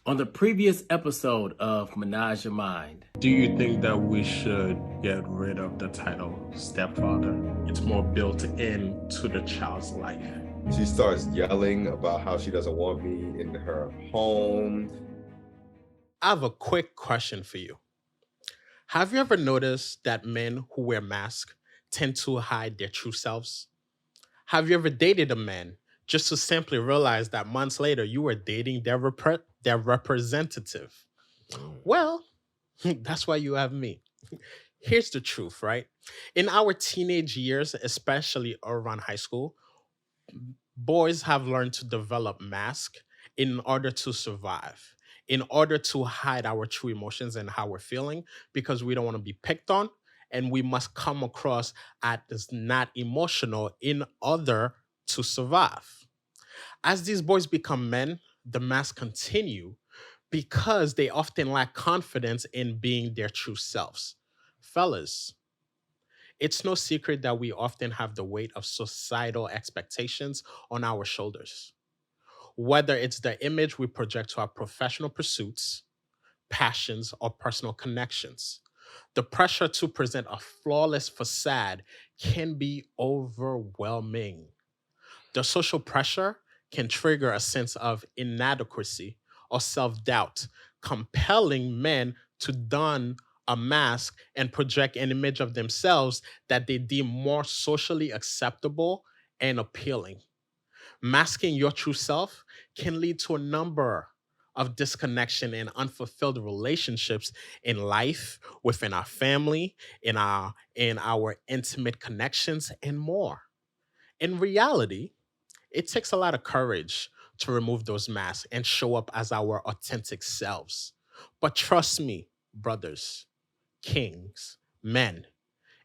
On the previous episode of Ménage À Mind, do you think that we should get rid of the title stepfather? It's more built into the child's life. She starts yelling about how she doesn't want me in her home. I have a quick question for you. Have you ever noticed that men who wear masks tend to hide their true selves? Have you ever dated a man just to simply realize that months later you were dating their representative? Well, that's why you have me. Here's the truth, right? In our teenage years, especially around high school, boys have learned to develop masks in order to survive, in order to hide our true emotions and how we're feeling, because we don't want to be picked on, and we must come across as not emotional in order to survive. As these boys become men, the masks continue because they often lack confidence in being their true selves. Fellas, it's no secret that we often have the weight of societal expectations on our shoulders. Whether it's the image we project to our professional pursuits, passions, or personal connections, the pressure to present a flawless facade can be overwhelming. The social pressure can trigger a sense of inadequacy or self doubt, compelling men to don a mask and project an image of themselves that they deem more socially acceptable and appealing. Masking your true self can lead to a number of disconnection and unfulfilled relationships in life, within our family, in our intimate connections, and more. In reality, it takes a lot of courage to remove those masks and show up as our authentic selves. But trust me, brothers, kings, men,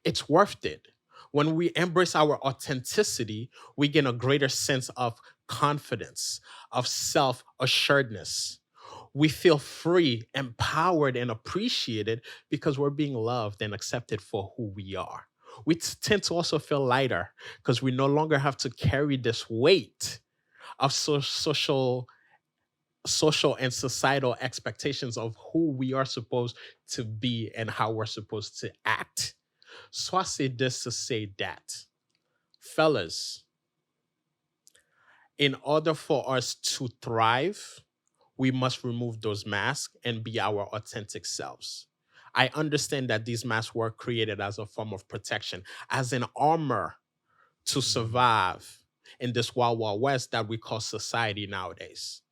it's worth it. When we embrace our authenticity, we gain a greater sense of confidence, of self assuredness. We feel free, empowered, and appreciated because we're being loved and accepted for who we are. We tend to also feel lighter because we no longer have to carry this weight of social and societal expectations of who we are supposed to be and how we're supposed to act. So I say this to say that, fellas, in order for us to thrive, we must remove those masks and be our authentic selves. I understand that these masks were created as a form of protection, as an armor to survive in this wild, wild west that we call society nowadays.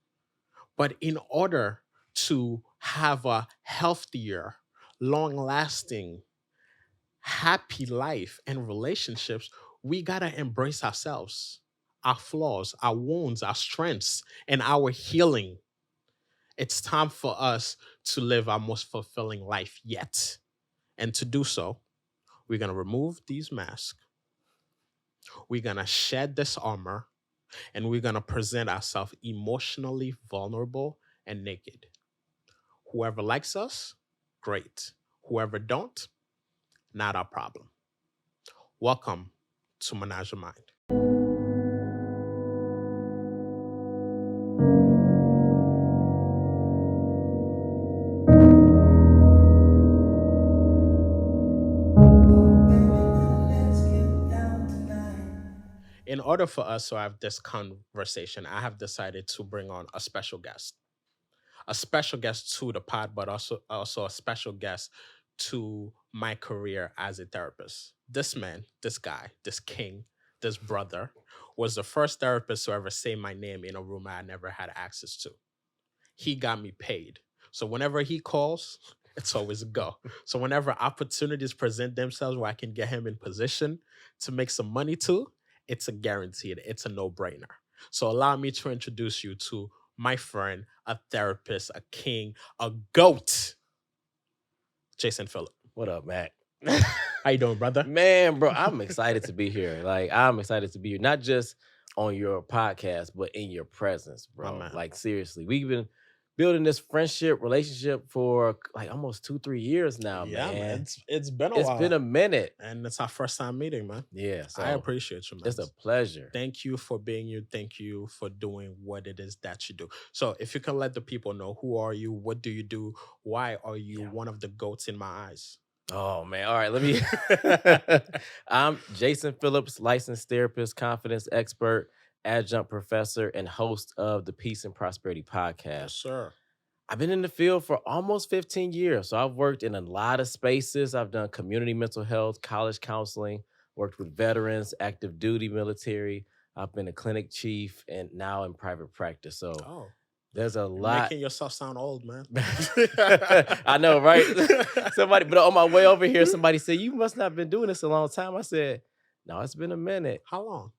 But in order to have a healthier, long lasting, happy life and relationships, we got to embrace ourselves, our flaws, our wounds, our strengths, and our healing. It's time for us to live our most fulfilling life yet. And to do so, we're going to remove these masks. We're going to shed this armor, and we're going to present ourselves emotionally vulnerable and naked. Whoever likes us, great. Whoever don't, not our problem. Welcome to Ménage À Mind. In order for us to have this conversation, I have decided to bring on a special guest. A special guest to the pod, but also a special guest to my career as a therapist. This man, this guy, this king, this brother was the first therapist to ever say my name in a room I never had access to. He got me paid. So whenever he calls, it's always a go. So whenever opportunities present themselves where I can get him in position to make some money too, it's a guaranteed, it's a no-brainer. So allow me to introduce you to my friend, a therapist, a king, a goat, Jason Phillips. What up, Mac? How you doing, brother? Man, bro, I'm excited to be here. I'm excited to be here, not just on your podcast, but in your presence, bro. My man. Seriously, we've been building this friendship relationship for like almost 2-3 years now, Yeah, man. man. It's been a It's while. been a minute. And it's our first time meeting, man. Yeah, so I appreciate you, man. it's a pleasure. Thank you for being you. Thank you for doing what it is that you do. So if you can let the people know, who are you? What do you do? Why are you one of the goats in my eyes? Oh man. All right, let me I'm Jason Phillips, licensed therapist, confidence expert, adjunct professor, and host of the Peace and Prosperity podcast. Yes, sir. I've been in the field for almost 15 years. So I've worked in a lot of spaces. I've done community mental health, college counseling, worked with veterans, active duty military. I've been a clinic chief and now in private practice. So there's a You're lot. making yourself sound old, man. I know, right? Somebody, but on my way over here, somebody said, "You must not have been doing this a long time." I said, "No, it's been a minute." How long?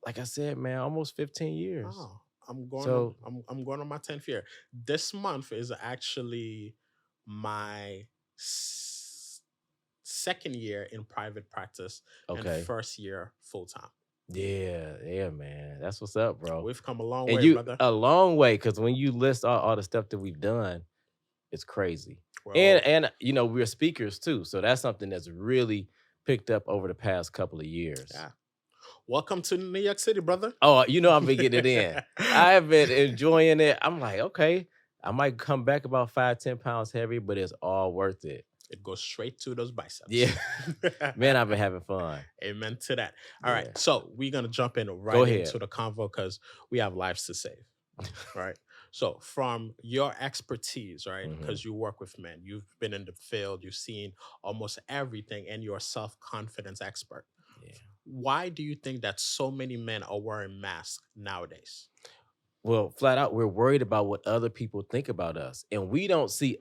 Like I said, man, almost 15 years. Oh, I'm going. So- I'm going on my 10th year. This month is actually my second year in private practice Okay. and first year full time. Yeah, man. That's what's up, bro. We've come a long And way, brother. a long way, because when you list all the stuff that we've done, it's crazy. Well, And you know, we're speakers too. So that's something that's really picked up over the past couple of years. yeah. Welcome to New York City, brother. Oh, you know, I've been getting it in. I have been enjoying it. I'm like, okay, I might come back about 5-10 pounds heavy, but it's all worth it. It goes straight to those biceps. Yeah. Man, I've been having fun. Amen to that. All right. Yeah. So we're going to jump in Go right ahead. into the convo because we have lives to save. Right. So from your expertise, right? Mhm. Because you work with men, you've been in the field, you've seen almost everything, and you're a self-confidence expert. Yeah. Why do you think that so many men are wearing masks nowadays? Well, flat out, we're worried about what other people think about us. And we don't see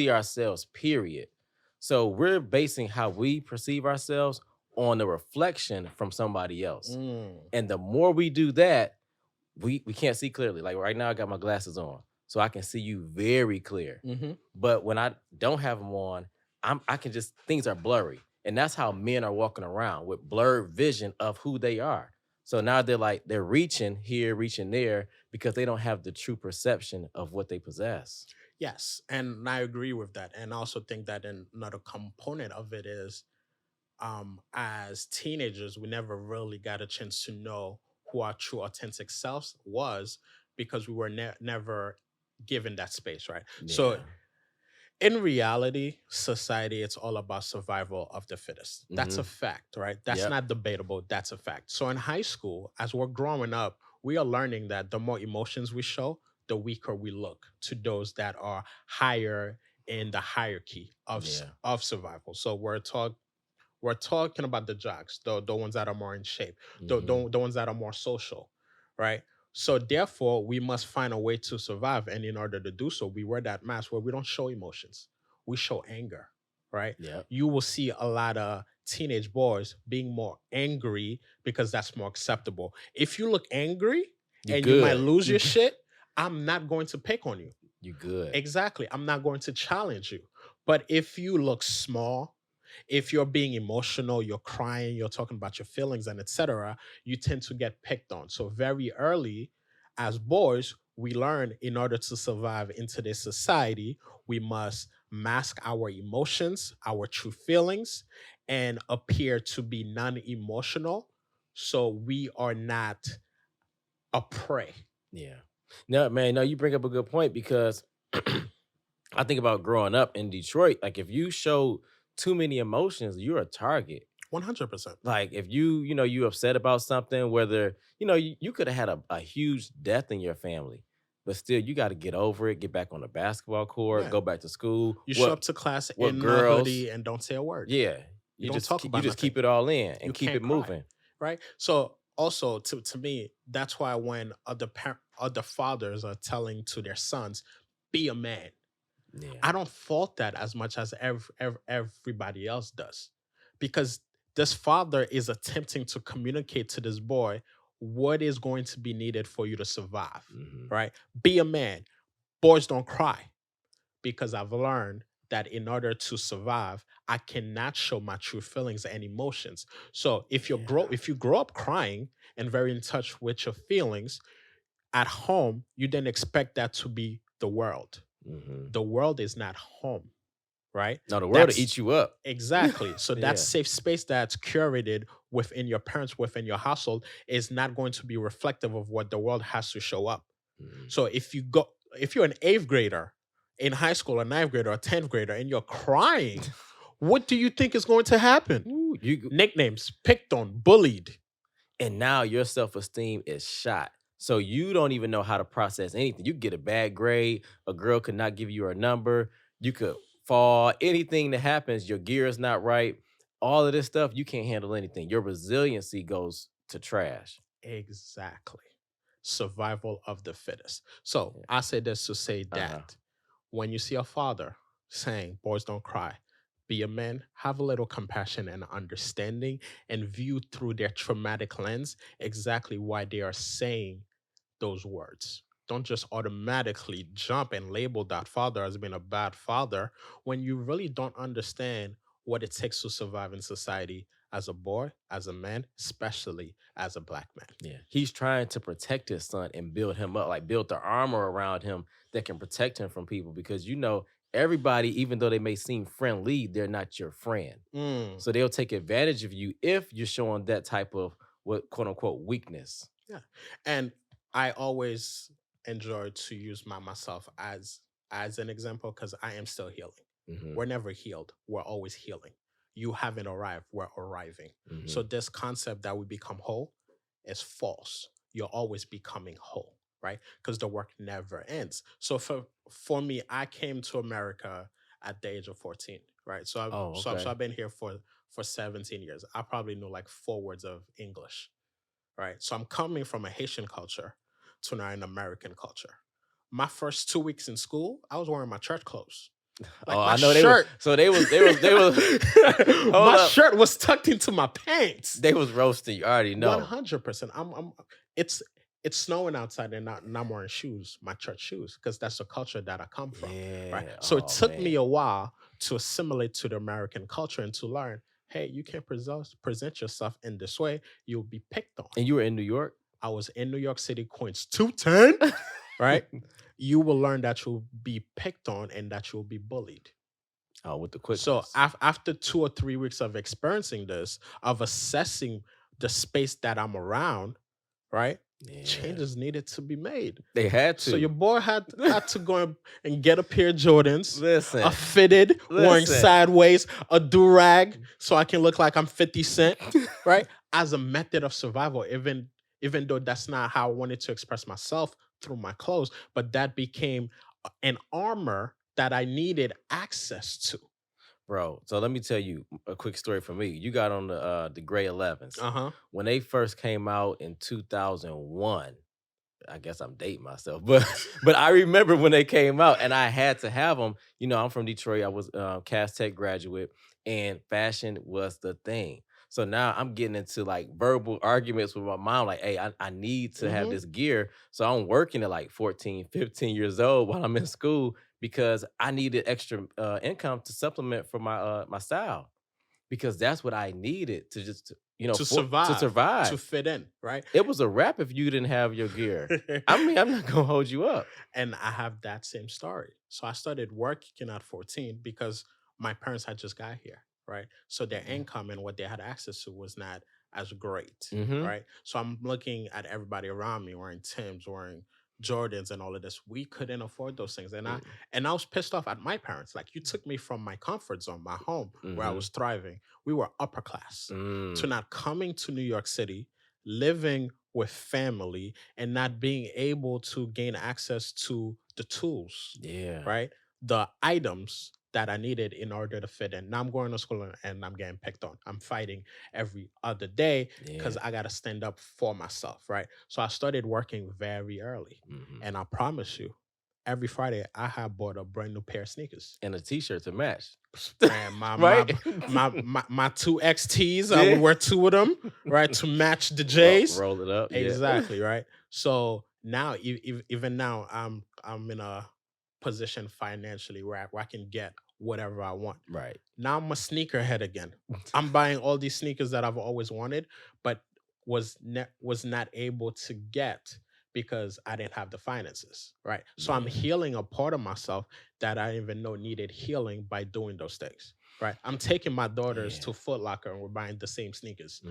ourselves, period. So we're basing how we perceive ourselves on a reflection from somebody else. And the more we do that, we can't see clearly. Like right now, I got my glasses on, so I can see you very clear. Mm-hmm. But when I don't have them on, I can just, things are blurry. And that's how men are walking around, with blurred vision of who they are. So now they're reaching here, reaching there, because they don't have the true perception of what they possess. Yes, and I agree with that. And I also think that another component of it is, as teenagers, we never really got a chance to know who our true authentic selves was because we were never given that space, right? So Yeah. in reality, society, it's all about survival of the fittest. That's a Mhm. fact, right? That's Yep. not debatable. That's a fact. So in high school, as we're growing up, we are learning that the more emotions we show, the weaker we look to those that are higher in the hierarchy of Yeah. of survival. So we're talking about the jocks, the ones that are more in shape, Mhm. the ones that are more social, right? So therefore, we must find a way to survive, and in order to do so, we wear that mask where we don't show emotions, we show anger, right? Yep. You will see a lot of teenage boys being more angry because that's more acceptable. If you look angry You and you might good. lose You your good. shit, I'm not going to pick on you. You good. Exactly. I'm not going to challenge you. But if you look small, if you're being emotional, you're crying, you're talking about your feelings and etc., you tend to get picked on. So very early as boys, we learn in order to survive in today's society, we must mask our emotions, our true feelings, and appear to be non-emotional so we are not a prey. Yeah. No, man, no, you bring up a good point, because I think about growing up in Detroit. Like, if you show too many emotions, you're a target. 100%. Like, if you upset about something, whether, you could have had a huge death in your family, but still you got to get over it, get back on the basketball court, Yeah. go back to school. You show up to class in a hoodie and don't say a word. Yeah. You don't talk about You just nothing. keep it all in and You keep can't it cry. moving. Right. So also to me, that's why when other fathers are telling to their sons, be a man, Yeah. I don't fault that as much as everybody else does, because this father is attempting to communicate to this boy what is going to be needed for you to survive. Mhm. Right. Be a man. Boys don't cry, because I've learned that in order to survive, I cannot show my true feelings and emotions. So if you grow up crying and very in touch with your feelings, At home, you then expect that to be the world. Mhm. The world is not home, right? No, the world will That's eat you up. exactly. So that Yeah. safe space that's curated within your parents, within your household, is not going to be reflective of what the world has to show up. Mhm. So if you're an eighth grader in high school, a ninth grader, a 10th grader, and you're crying, what do you think is going to happen? Ooh, Nicknames, picked on, bullied. and now your self-esteem is shot. So you don't even know how to process anything. You get a bad grade, a girl could not give you a number, you could fall, anything that happens, your gear is not right. All of this stuff, you can't handle anything. Your resiliency goes to trash. Exactly. Survival of the fittest. So Yeah. I say this to say Uh-huh. that when you see a father saying, boys don't cry, be a man, have a little compassion and understanding, and view through their traumatic lens exactly why they are saying those words. Don't just automatically jump and label that father as being a bad father when you really don't understand what it takes to survive in society as a boy, as a man, especially as a black man. Yeah. He's trying to protect his son and build him up, like build the armor around him that can protect him from people because everybody, even though they may seem friendly, they're not your friend. Mm. So they'll take advantage of you if you're showing that type of what quote unquote weakness. Yeah. And I always enjoy to use myself as an example because I am still healing. Mhm. We're never healed. We're always healing. You haven't arrived. We're arriving. Mhm. So this concept that we become whole is false. You're always becoming whole, right? Because the work never ends. So for me, I came to America at the age of 14, right? So Okay. I've been here for 17 years. I probably know like 4 words of English, right? So I'm coming from a Haitian culture to now an American culture. My first 2 weeks in school, I was wearing my church clothes. Like my I know shirt. they was hold My up. shirt was tucked into my pants. They was roasting you. I already know. 100%. It's snowing outside and I'm wearing shoes, my church shoes, because that's the culture that I come from. Right. Yeah. So it Oh, took me man. a while to assimilate to the American culture and to learn, hey, you can't present yourself in this way. You'll be picked on. And you were in New York? I was in New York City, Queens 210, right? You will learn that you'll be picked on and that you'll be bullied. Oh, with the quickness. So after 2 or 3 weeks of experiencing this, of assessing the space that I'm around, right? Yeah. Changes needed to be made. They had to. So your boy had to go and get a pair of Jordans, Listen. a fitted, wearing Listen. sideways, a do-rag, so I can look like I'm 50 Cent, right? As a method of survival, even though that's not how I wanted to express myself through my clothes, but that became an armor that I needed access to. Bro, so let me tell you a quick story from me. You got on the gray 11s. Uh-huh. When they first came out in 2001, I guess I'm dating myself, but I remember when they came out and I had to have them. I'm from Detroit. I was Cass Tech graduate and fashion was the thing. So now I'm getting into like verbal arguments with my mom, like, hey, I need to have this gear. So I'm working at like 14, 15 years old while I'm in school because I needed extra income to supplement for my my style because that's what I needed to just, survive, to fit in, right? It was a wrap if you didn't have your gear. I mean, I'm not going to hold you up. And I have that same story. So I started working at 14 because my parents had just got here, right? So their income and what they had access to was not as great, Mhm. right? So I'm looking at everybody around me wearing Timbs, wearing Jordans and all of this. We couldn't afford those things. And I was pissed off at my parents. Like, you took me from my comfort zone, my home, where I was thriving. We were upper class. To not coming to New York City, living with family, and not being able to gain access to the tools, Yeah. right? The items that I needed in order to fit in. Now I'm going to school and I'm getting picked on. I'm fighting every other day because I got to stand up for myself, right? So I started working very early. And I promise you, every Friday I have bought a brand new pair of sneakers. And a t-shirt to match. And Right? my two XTs, I would wear 2 of them, right, to match the J's. Roll it up. Yeah. Exactly, right? So now, even now, I'm in a position financially where I can get whatever I want. Right. Now I'm a sneakerhead again. I'm buying all these sneakers that I've always wanted, but was not able to get because I didn't have the finances, right? So I'm healing a part of myself that I didn't even know needed healing by doing those things, right? I'm taking my daughters to Foot Locker and we're buying the same sneakers,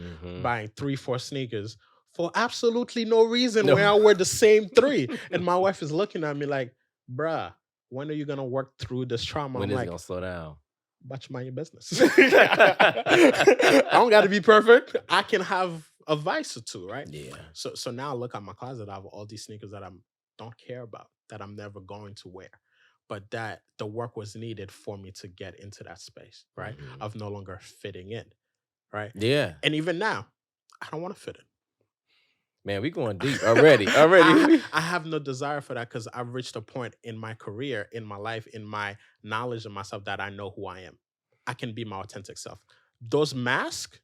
buying 3-4 sneakers for absolutely no reason No. when I wear the same 3. And my wife is looking at me like, bruh, when are you going to work through this trauma? When I'm is like, it gonna slow down? but you mind your business. I don't got to be perfect. I can have a vice or two, right? Yeah. So now I look at my closet. I have all these sneakers that I don't care about, that I'm never going to wear, but that the work was needed for me to get into that space, right? Of no longer fitting in, right? Yeah. And even now, I don't want to fit in. Man, we going deep already. I have no desire for that because I've reached a point in my career, in my life, in my knowledge of myself that I know who I am. I can be my authentic self. Those masks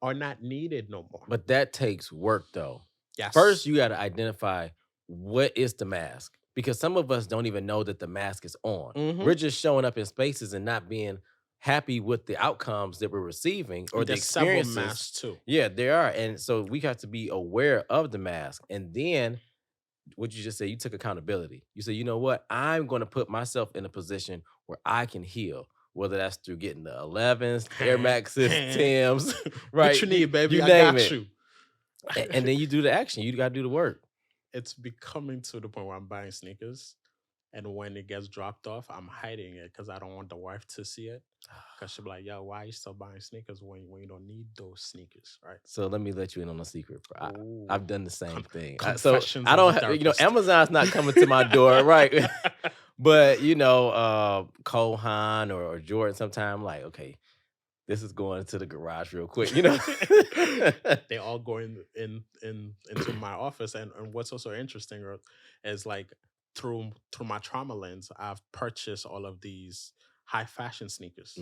are not needed no more. But that takes work though. Yes. First, you got to identify what is the mask, because some of us don't even know that the mask is on. We're just showing up in spaces and not being happy with the outcomes that we're receiving or the There's several experiences. masks too. Yeah, there are. And so we have to be aware of the mask. And then what you just said, you took accountability. You said, you know what? I'm going to put myself in a position where I can heal, whether that's through getting the 11s, Air Maxes, Tims, right? What you need, baby? You I name got it. you. And then you do the action. You got to do the work. It's becoming to the point where I'm buying sneakers, and when it gets dropped off, I'm hiding it because I don't want the wife to see it. Because she'll be like, yo, why are you still buying sneakers when you don't need those sneakers, right? So let me let you in on a secret, bro. I've done the same thing. So confessions I of don't a have, therapist. Amazon's not coming to my door, right? But, Kohan or Jordan, sometime like, okay, this is going into the garage real quick, They all go into my office, and what's also interesting is like through my trauma lens, I've purchased all of these high fashion sneakers.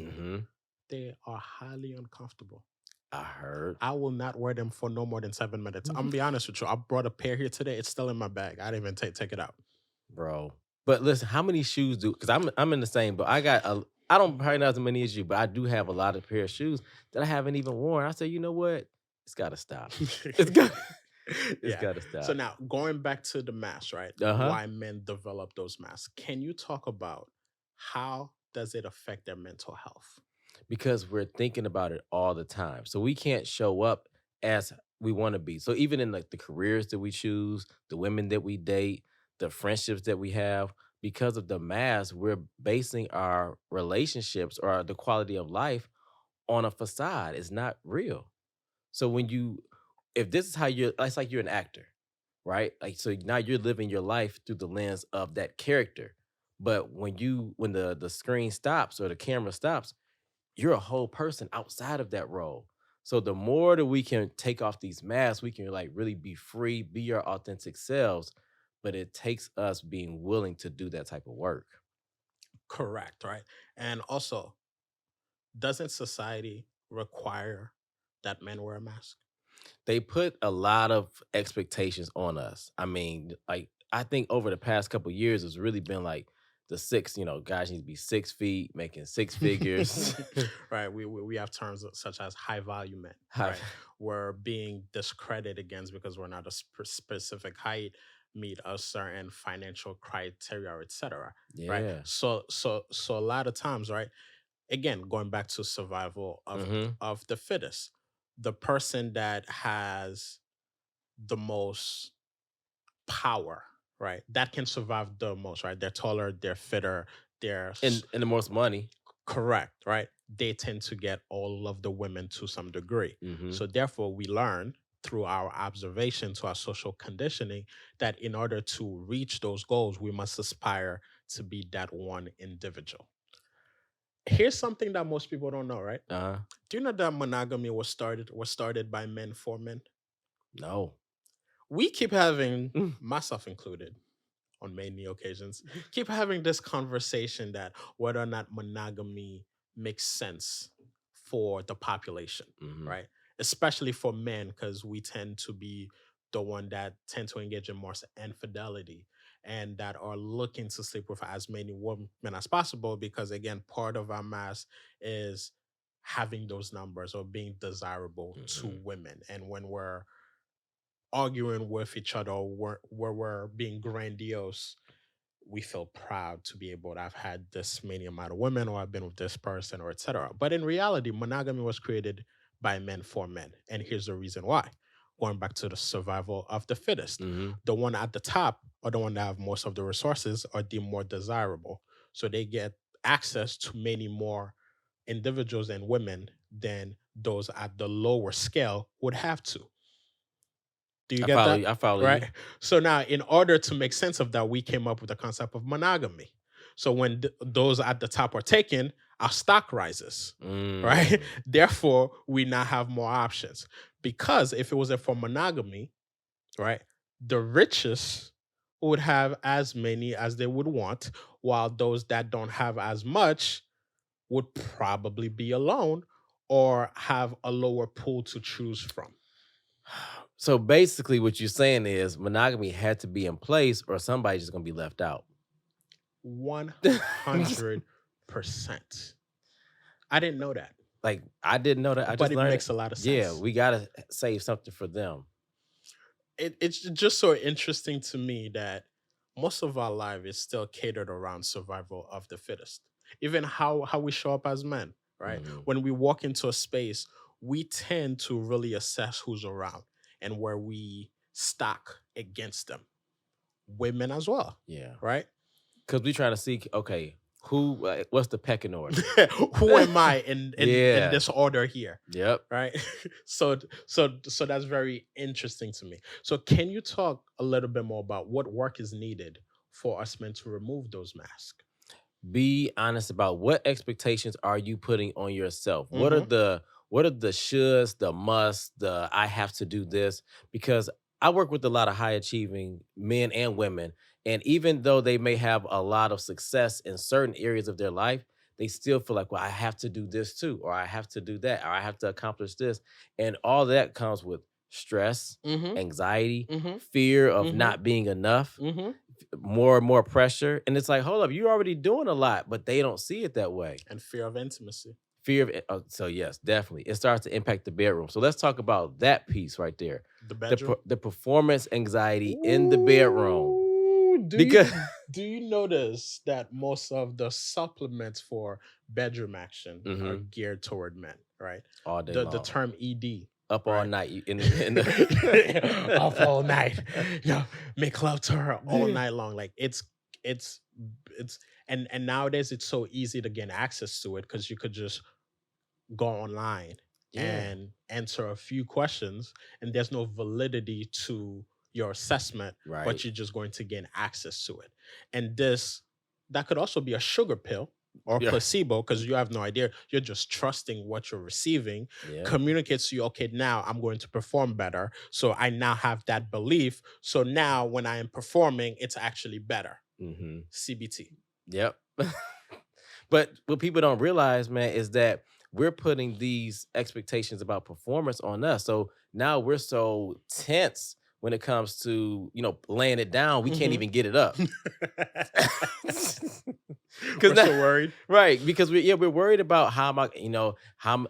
They are highly uncomfortable. I heard. I will not wear them for no more than 7 minutes. I'm gonna be honest with you. I brought a pair here today. It's still in my bag. I didn't even take it out, bro. But listen, how many shoes do? Because I'm in the same, but I don't probably not as many as you, but I do have a lot of pair of shoes that I haven't even worn. I said, you know what? It's got to stop. It's got to stop. So now going back to the mask, right? Why men develop those masks? Can you talk about how does it affect their mental health? Because we're thinking about it all the time. So we can't show up as we want to be. So even in like the careers that we choose, the women that we date, the friendships that we have, because of the mask, we're basing our relationships or the quality of life on a facade. It's not real. So if this is how it's like you're an actor, right? Like, so now you're living your life through the lens of that character. But when the screen stops or the camera stops, you're a whole person outside of that role. So the more that we can take off these masks, we can like really be free, be our authentic selves. But it takes us being willing to do that type of work. Correct, right? And also, doesn't society require that men wear a mask? They put a lot of expectations on us. I mean, like, I think over the past couple of years, it's really been like the guys need to be 6 feet, making 6 figures. Right. We have terms such as high value men. Right. We're being discredited against because we're not a specific height, meet a certain financial criteria, etc. Yeah. Right. So a lot of times, right? Again, going back to survival of the fittest, the person that has the most power, right? That can survive the most, right? They're taller, they're fitter, they're and the most money. Correct, right? They tend to get all of the women to some degree. So therefore, we learn through our observation to our social conditioning that in order to reach those goals, we must aspire to be that one individual. Here's something that most people don't know, right? Do you know that monogamy was started by men for men? No. We keep having, myself included, on many occasions, keep having this conversation that whether or not monogamy makes sense for the population, right? Especially for men, because we tend to be the one that tend to engage in more infidelity and that are looking to sleep with as many women as possible because, again, part of our mass is having those numbers or being desirable to women. And when we're arguing with each other, or where we're being grandiose, we feel proud to be able to have had this many amount of women, or I've been with this person, or etc. But in reality, monogamy was created by men for men. And here's the reason why. Going back to the survival of the fittest. Mhm. The one at the top, or the one that have most of the resources, are deemed more desirable. So they get access to many more individuals and women than those at the lower scale would have to. Do you I get follow that? you. I follow Right. you. So now, in order to make sense of that, we came up with the concept of monogamy. So when those at the top are taken, our stock rises, right? Mm. Therefore, we now have more options. Because if it wasn't for monogamy, right, the richest would have as many as they would want, while those that don't have as much would probably be alone or have a lower pool to choose from. So basically, what you're saying is monogamy had to be in place, or somebody's just gonna be left out. 100%. I didn't know that, Like I didn't know that. I but just it learned makes it. a lot of Yeah, sense. we gotta save something for them. It's just so interesting to me that most of our life is still catered around survival of the fittest. Even how we show up as men, right? Mhm. When we walk into a space, we tend to really assess who's around and where we stock against them. Women as well, Yeah, right? because we trying to see. Okay, who? What's the pecking order? Who am I in Yeah. this order here? Yep. Right. So that's very interesting to me. So can you talk a little bit more about what work is needed for us men to remove those masks? Be honest about what expectations are you putting on yourself. Mm-hmm. What are the shoulds, the musts, the I have to do this? Because I work with a lot of high achieving men and women, and even though they may have a lot of success in certain areas of their life, they still feel like, well, I have to do this too, or I have to do that, or I have to accomplish this, and all that comes with stress, Mm-hmm. anxiety, Mm-hmm. fear of Mm-hmm. not being enough, Mm-hmm. more and more pressure. And it's like, hold up, you're already doing a lot, but they don't see it that way. And fear of intimacy. Fear of it. So yes, definitely. It starts to impact the bedroom. So let's talk about that piece right there. The bedroom. The performance anxiety in the bedroom. Ooh, Because do you notice that most of the supplements for bedroom action are Mhm. geared toward men, right? all day The long. term ED. Up all right. night in the Up all night. Yo, make love to her all night long. Like it's and nowadays it's so easy to gain access to it because you could just go online Yeah. and answer a few questions, and there's no validity to your assessment, Right. but you're just going to gain access to it. And that could also be a sugar pill or Yeah. placebo because you have no idea. You're just trusting what you're receiving. Yeah. Communicates to you, okay, now I'm going to perform better. So I now have that belief. So now when I am performing, it's actually better. Mm-hmm. CBT. Yep. But what people don't realize, man, is that we're putting these expectations about performance on us. So now we're so tense when it comes to, laying it down, we can't Mhm. even get it up. We're so worried. Right, because we're worried about how am I,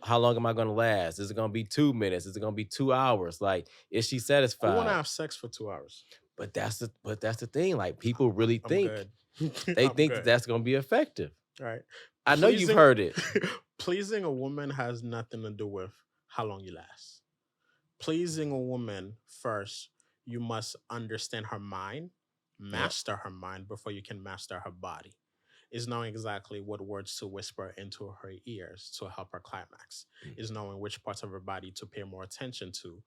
how long am I going to last? Is it going to be 2 minutes? Is it going to be 2 hours? Like, is she Who satisfied? want to have sex for 2 hours? But that's the thing. Like, people really I'm think good. they I'm think good. that's going to be effective. Right. I know you've heard it. Pleasing a woman has nothing to do with how long you last. Pleasing a woman, first, you must understand her mind, master her mind before you can master her body. Is knowing exactly what words to whisper into her ears to help her climax. Is knowing which parts of her body to pay more attention to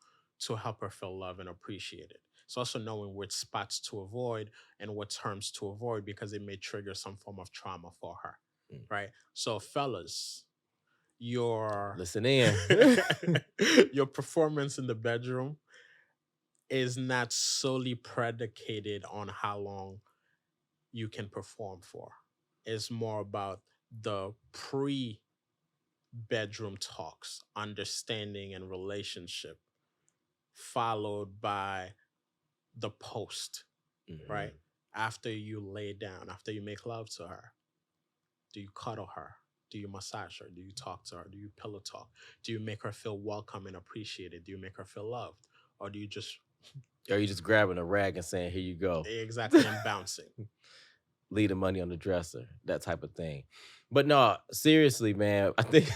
help her feel loved and appreciated. It's also knowing which spots to avoid and what terms to avoid because it may trigger some form of trauma for her. Right? So, fellas, your Listen in. your performance in the bedroom is not solely predicated on how long you can perform for. It's more about the pre-bedroom talks, understanding and relationship, followed by the post, right? After you lay down, after you make love to her, do you cuddle her? Do you massage her? Do you talk to her? Do you pillow talk? Do you make her feel welcome and appreciated? Do you make her feel loved? Or do you just Or you just grabbing a rag and saying, "Here you go." Exactly, and bouncing. Leave the money on the dresser, that type of thing. But no, seriously, man, I think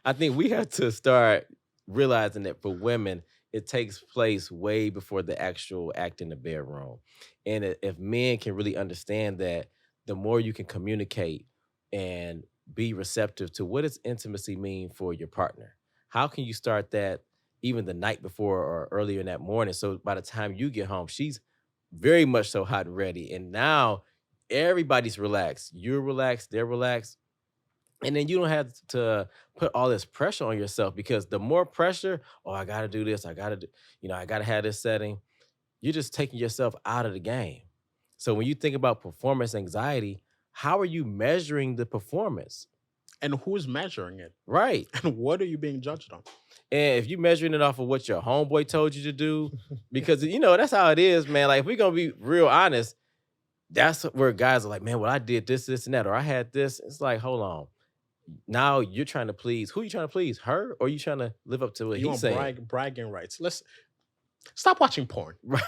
I think we have to start realizing that for women, it takes place way before the actual act in the bedroom. And if men can really understand that, the more you can communicate and be receptive to what does intimacy mean for your partner. How can you start that even the night before or earlier in that morning? So by the time you get home, she's very much so hot and ready. And now everybody's relaxed. You're relaxed, they're relaxed. And then you don't have to put all this pressure on yourself because the more pressure, oh, I gotta do this, I gotta do, I gotta have this setting. You're just taking yourself out of the game. So when you think about performance anxiety, how are you measuring the performance? And who's measuring it? Right. And what are you being judged on? And if you're measuring it off of what your homeboy told you to do, because that's how it is, man. Like if we're gonna be real honest, that's where guys are like, man, well, I did this, this, and that, or I had this. It's like, hold on. Now you're trying to please. Who you trying to please? Her, or you trying to live up to what You he's want saying? bragging rights. Let's stop watching porn. Right.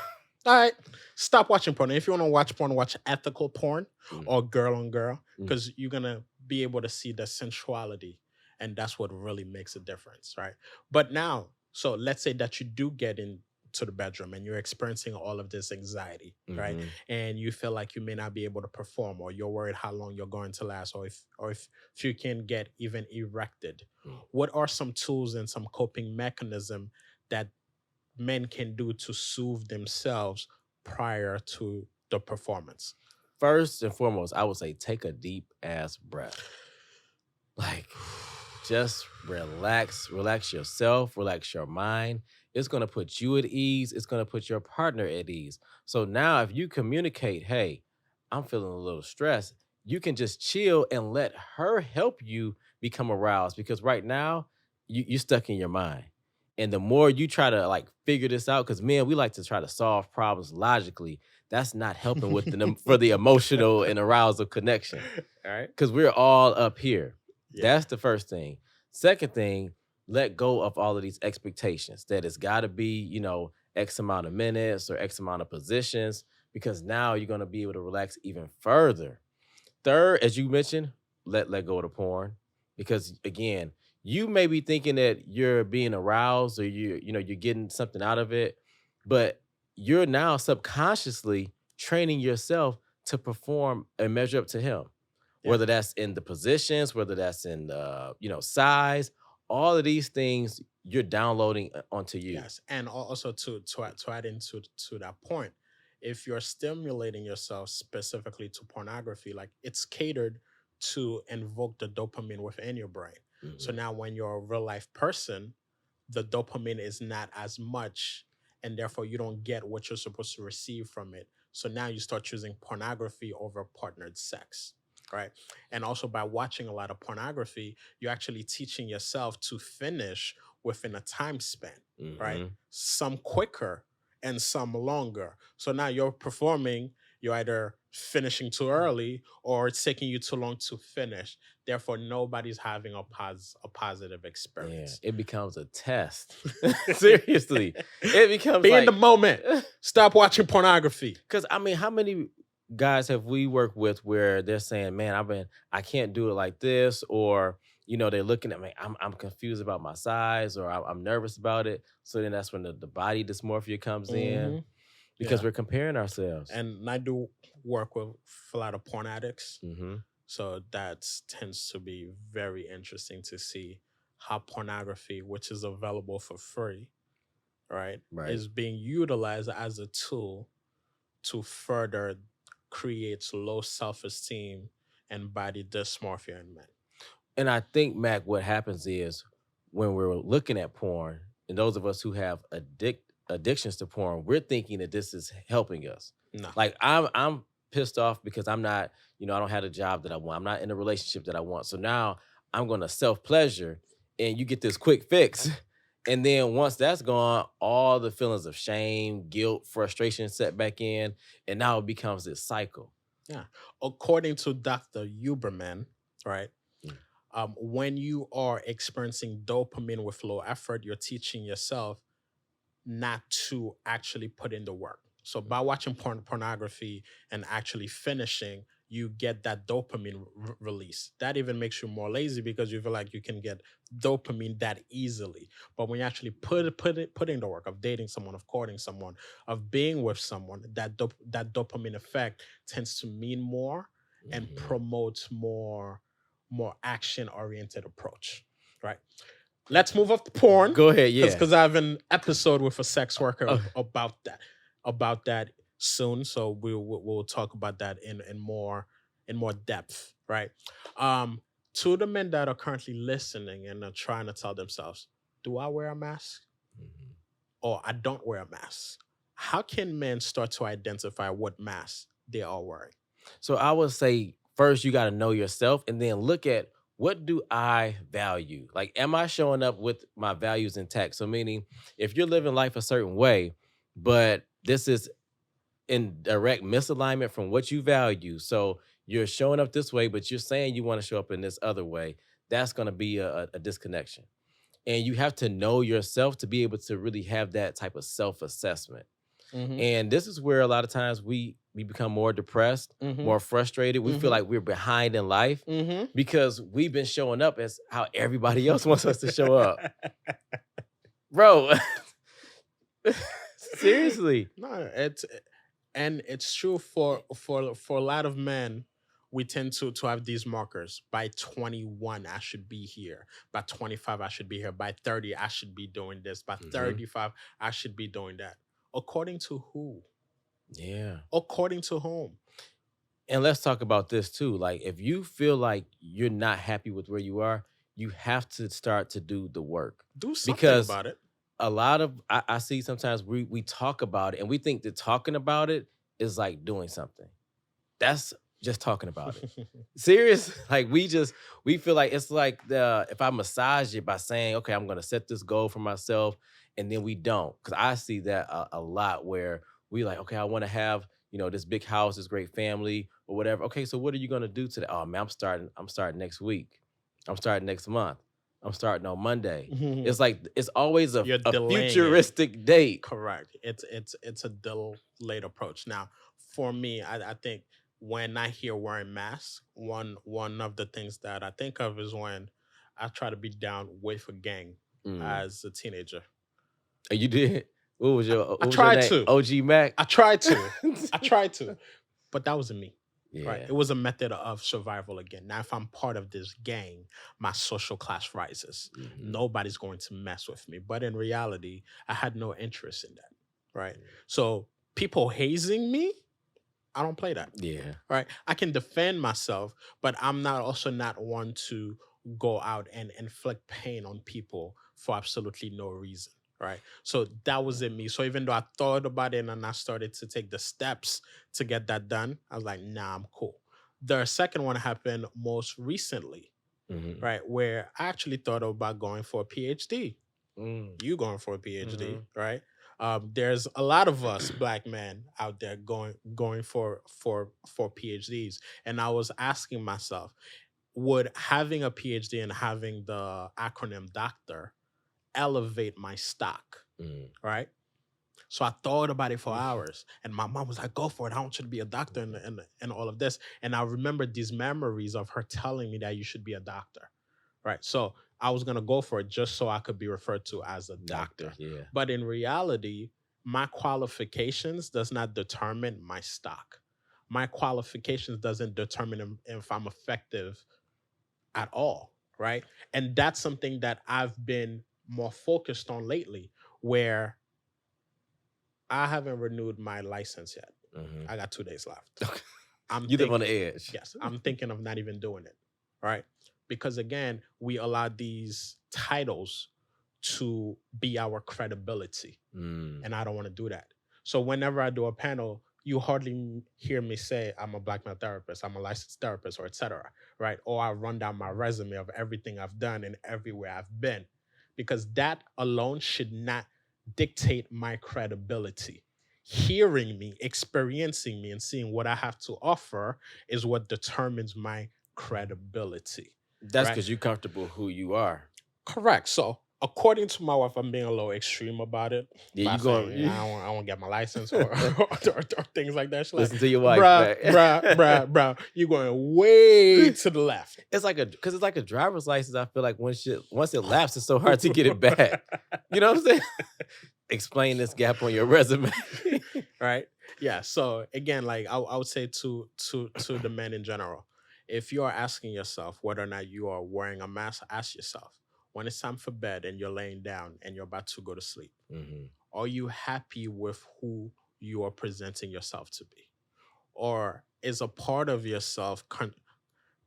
All right, stop watching porn. If you want to watch porn, watch ethical porn Mm. or girl on girl, because you're gonna be able to see the sensuality, and that's what really makes a difference, right? But now, so let's say that you do get into the bedroom and you're experiencing all of this anxiety, right? Mhm. And you feel like you may not be able to perform, or you're worried how long you're going to last, or if you can get even erected. Mm. What are some tools and some coping mechanism that men can do to soothe themselves prior to the performance? First and foremost, I would say take a deep ass breath. Like, just relax yourself, relax your mind. It's going to put you at ease. It's going to put your partner at ease. So now if you communicate, hey, I'm feeling a little stressed, you can just chill and let her help you become aroused because right now you're stuck in your mind. And the more you try to like figure this out, because men, we like to try to solve problems logically. That's not helping with for the emotional and arousal connection. All right. Because we're all up here. Yeah. That's the first thing. Second thing, let go of all of these expectations that it's got to be, X amount of minutes or X amount of positions, because now you're going to be able to relax even further. Third, as you mentioned, let go of the porn, because again, you may be thinking that you're being aroused or you're getting something out of it, but you're now subconsciously training yourself to perform and measure up to him. Yeah. Whether that's in the positions, whether that's in size, all of these things you're downloading onto you. Yes, and also to add into that point, if you're stimulating yourself specifically to pornography, like it's catered to invoke the dopamine within your brain. So Mhm. now when you're a real life person, the dopamine is not as much, and therefore you don't get what you're supposed to receive from it. So now you start choosing pornography over partnered sex, right? And also by watching a lot of pornography, you're actually teaching yourself to finish within a time span, right? Mhm. Some quicker and some longer. So now you're performing, you're either finishing too early or it's taking you too long to finish. Therefore, nobody's having a positive Yeah, experience. it becomes a test. Seriously, it becomes Be like in the moment. Stop watching pornography. Because I mean, how many guys have we worked with where they're saying, "Man, I can't do it like this," or they're looking at me, I'm confused about my size, or I'm nervous about it. So then that's when the body dysmorphia comes in because Yeah. we're comparing ourselves. And I do work with a lot of porn addicts. Mm-hmm. So that tends to be very interesting to see how pornography, which is available for free, right, Right. is being utilized as a tool to further create low self-esteem and body dysmorphia in men. And I think, Mac, what happens is when we're looking at porn, and those of us who have addictions to porn, we're thinking that this is helping us. No. Like I'm pissed off because I'm not, I don't have the job that I want. I'm not in a relationship that I want. So now I'm going to self-pleasure and you get this quick fix. And then once that's gone, all the feelings of shame, guilt, frustration set back in. And now it becomes this cycle. Yeah. According to Dr. Huberman, right? When you are experiencing dopamine with low effort, you're teaching yourself not to actually put in the work. So by watching pornography and actually finishing, you get that dopamine release. That even makes you more lazy because you feel like you can get dopamine that easily. But when you actually put in the work of dating someone, of courting someone, of being with someone, that dopamine effect tends to mean more and Mhm. promotes more action oriented approach. Right. Let's move off the porn Go ahead, yeah. because I have an episode with a sex worker Oh. about that soon. So we'll talk about that in more depth, right? To the men that are currently listening and are trying to tell themselves, do I wear a mask Mhm. or I don't wear a mask? How can men start to identify what mask they are wearing? So I would say first you got to know yourself and then look at what do I value? Like, am I showing up with my values intact? So meaning if you're living life a certain way, but this is in direct misalignment from what you value. So you're showing up this way, but you're saying you want to show up in this other way. That's going to be a disconnection. And you have to know yourself to be able to really have that type of self-assessment. Mm-hmm. And this is where a lot of times we become more depressed, Mm-hmm. more frustrated. We Mhm. feel like we're behind in life Mm-hmm. because we've been showing up as how everybody else wants us to show up. Bro, seriously. No, it's true for a lot of men. We tend to have these markers. By 21, I should be here. By 25, I should be here. By 30, I should be doing this. By Mhm. 35, I should be doing that. According to who? Yeah. According to whom? And let's talk about this too. Like, if you feel like you're not happy with where you are, you have to start to do the work. Do something Because about it. a lot of I see sometimes we talk about it and we think that talking about it is like doing something. That's just talking about it. Serious? Like we feel like it's like if I massage it by saying, okay, I'm gonna set this goal for myself, and then we don't. Because I see that a lot where we like, okay, I want to have, this big house, this great family, or whatever. Okay, so what are you gonna do today? Oh man, I'm starting next week. I'm starting next month. I'm starting on Monday. It's like it's always a You're delaying it. futuristic date. Correct. It's a delayed approach. Now, for me, I think when I hear wearing masks, one of the things that I think of is when I try to be down with a gang Mm. as a teenager. Oh, you did? What was your tried name? to. OG Mac? I tried to, but that wasn't me. Yeah. Right. It was a method of survival again. Now, if I'm part of this gang, my social class rises. Mhm. Nobody's going to mess with me. But in reality, I had no interest in that. Right. So people hazing me, I don't play that. Yeah. Right. I can defend myself, but I'm not one to go out and inflict pain on people for absolutely no reason. Right. So that was in me. So even though I thought about it and I started to take the steps to get that done, I was like, nah, I'm cool. The second one happened most recently, Mhm. right? Where I actually thought about going for a PhD. Mm. You going for a PhD, Mhm. right? There's a lot of us black men out there going for PhDs, and I was asking myself, would having a PhD and having the acronym doctor elevate my stock, Mm. right? So I thought about it for hours, and my mom was like, "Go for it! I want you to be a doctor," and all of this. And I remembered these memories of her telling me that you should be a doctor, right? So I was gonna go for it just so I could be referred to as a doctor. Yeah. But in reality, my qualifications does not determine my stock. My qualifications doesn't determine if I'm effective at all, right? And that's something that I've been more focused on lately, where I haven't renewed my license yet. Mhm. I got 2 days left. You live on the edge. Yes, I'm thinking of not even doing it, right? Because again, we allow these titles to be our credibility, Mm. and I don't want to do that. So whenever I do a panel, you hardly hear me say I'm a black male therapist, I'm a licensed therapist, or etc. Right? Or I run down my resume of everything I've done and everywhere I've been, because that alone should not dictate my credibility. Hearing me, experiencing me, and seeing what I have to offer is what determines my credibility. That's Right. because you're comfortable who you are. Correct. So according to my wife, I'm being a little extreme about it. Yeah, By you going? saying, I won't get my license or things like that. She's Listen like, to your wife, bruh, you're going way to the left. It's like a driver's license. I feel like once it lapses, it's so hard to get it back. You know what I'm saying? Explain this gap on your resume. Right? Yeah. So again, like I would say to the men in general, if you are asking yourself whether or not you are wearing a mask, ask yourself, when it's time for bed and you're laying down and you're about to go to sleep, are you happy with who you are presenting yourself to be? Or is a part of yourself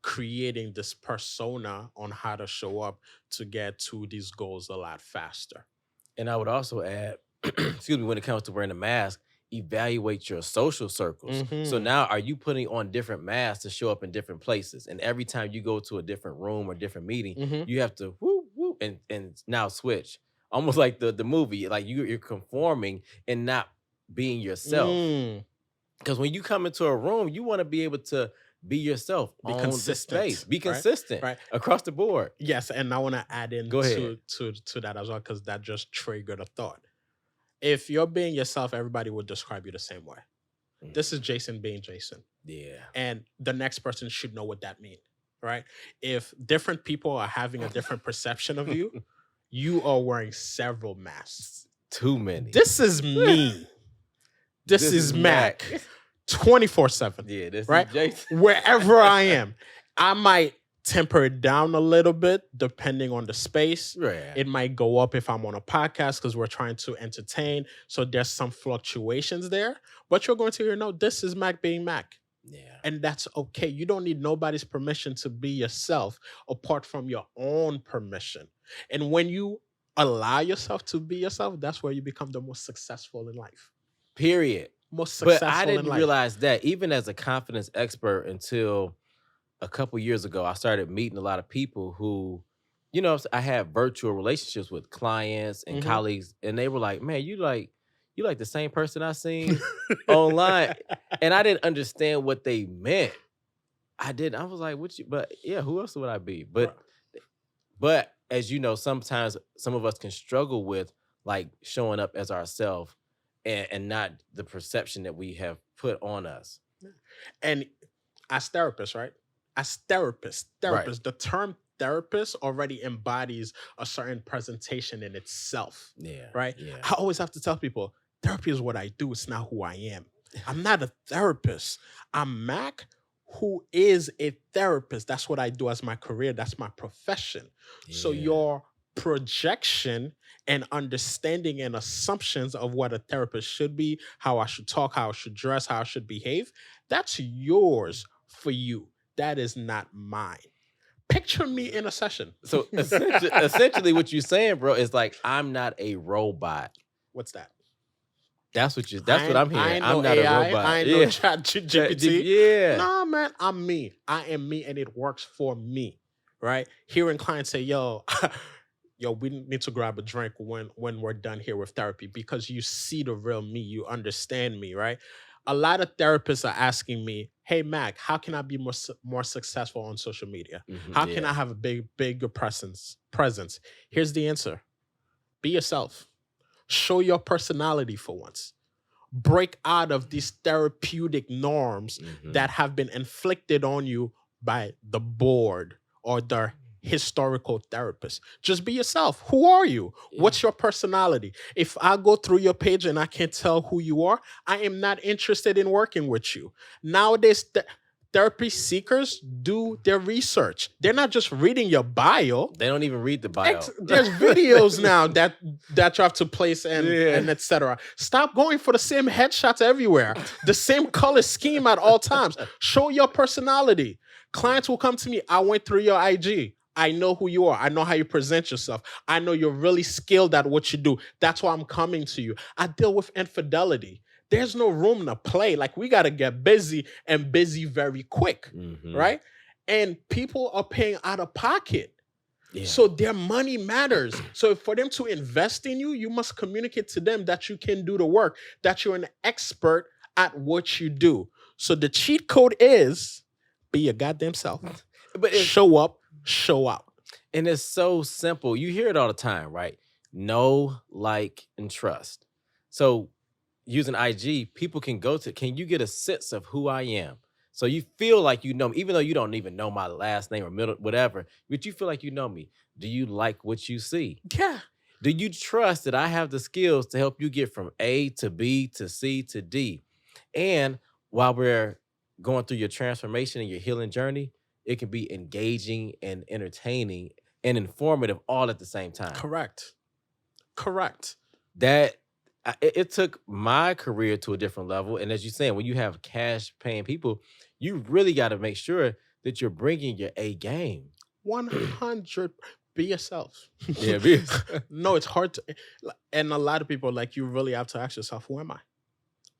creating this persona on how to show up to get to these goals a lot faster? And I would also add, excuse me, when it comes to wearing a mask, evaluate your social circles. So now, are you putting on different masks to show up in different places? And every time you go to a different room or different meeting, you have to whoop, whoop, and now switch. Almost like the movie, like you're conforming and not being yourself. Because when you come into a room, you want to be able to be yourself, be on consistent, the space, be consistent, right? Across the board. Yes, and I want to add in to that as well, because that just triggered a thought. If you're being yourself, everybody would describe you the same way. This is Jason being Jason. Yeah. And the next person should know what that means, right? If different people are having a different perception of you, you are wearing several masks. Too many. This is me. This is Mac. 24/7. Yeah, this right? is Jason. Wherever I am, I might temper it down a little bit depending on the space. Yeah. It might go up if I'm on a podcast because we're trying to entertain. So there's some fluctuations there. But you're going to hear, no, this is Mac being Mac. Yeah. And that's okay. You don't need nobody's permission to be yourself apart from your own permission. And when you allow yourself to be yourself, that's where you become the most successful in life. Period. Most successful But I didn't in life. realize that even as a confidence expert until a couple years ago, I started meeting a lot of people who, you know, I had virtual relationships with clients and colleagues, and they were like, man, you like the same person I seen online. And I didn't understand what they meant. I was like, but yeah, who else would I be? But as you know, sometimes some of us can struggle with like showing up as ourselves and not the perception that we have put on us. And as therapists, right? As therapists, Right. the term therapist already embodies a certain presentation in itself. Yeah. Right? Yeah. I always have to tell people, therapy is what I do. It's not who I am. I'm not a therapist. I'm Mac, who is a therapist. That's what I do as my career. That's my profession. So Yeah. your projection and understanding and assumptions of what a therapist should be, how I should talk, how I should dress, how I should behave, that's yours for you. That is not mine. Picture me in a session. So essentially what you're saying, bro, is like, I'm not a robot. What's that? That's what I'm hearing. I ain't I'm no not AI. a robot. I ain't no chat GPT. Yeah. Nah, man, I'm me. I am me, and it works for me, right? Hearing clients say, yo, we need to grab a drink when we're done here with therapy because you see the real me. You understand me, right? A lot of therapists are asking me, hey, Mac, how can I be more successful on social media? How can I have a bigger presence? Here's the answer. Be yourself. Show your personality for once. Break out of these therapeutic norms that have been inflicted on you by the board or the historical therapist. Just be yourself. Who are you? What's your personality? If I go through your page and I can't tell who you are, I am not interested in working with you. Nowadays, therapy seekers do their research. They're not just reading your bio. They don't even read the bio. There's videos now that you have to place and etc. Stop going for the same headshots everywhere, the same color scheme at all times. Show your personality. Clients will come to me. I went through your IG. I know who you are. I know how you present yourself. I know you're really skilled at what you do. That's why I'm coming to you. I deal with infidelity. There's no room to play. Like, we got to get busy and busy very quick, right? And people are paying out of pocket. Yeah. So their money matters. So for them to invest in you, you must communicate to them that you can do the work, that you're an expert at what you do. So the cheat code is be your goddamn self. But show up, show out. And it's so simple. You hear it all the time, right? Know, like, and trust. So using IG, people can go to, can you get a sense of who I am? So you feel like you know me, even though you don't even know my last name or middle, whatever, but you feel like you know me. Do you like what you see? Yeah. Do you trust that I have the skills to help you get from A to B to C to D? And while we're going through your transformation and your healing journey, it can be engaging and entertaining and informative all at the same time. Correct. Correct. That it took my career to a different level. And as you're saying, when you have cash paying people, you really got to make sure that you're bringing your A game. 100. Be yourself. Yeah, be No, it's hard to, and a lot of people, like, you really have to ask yourself, who am I?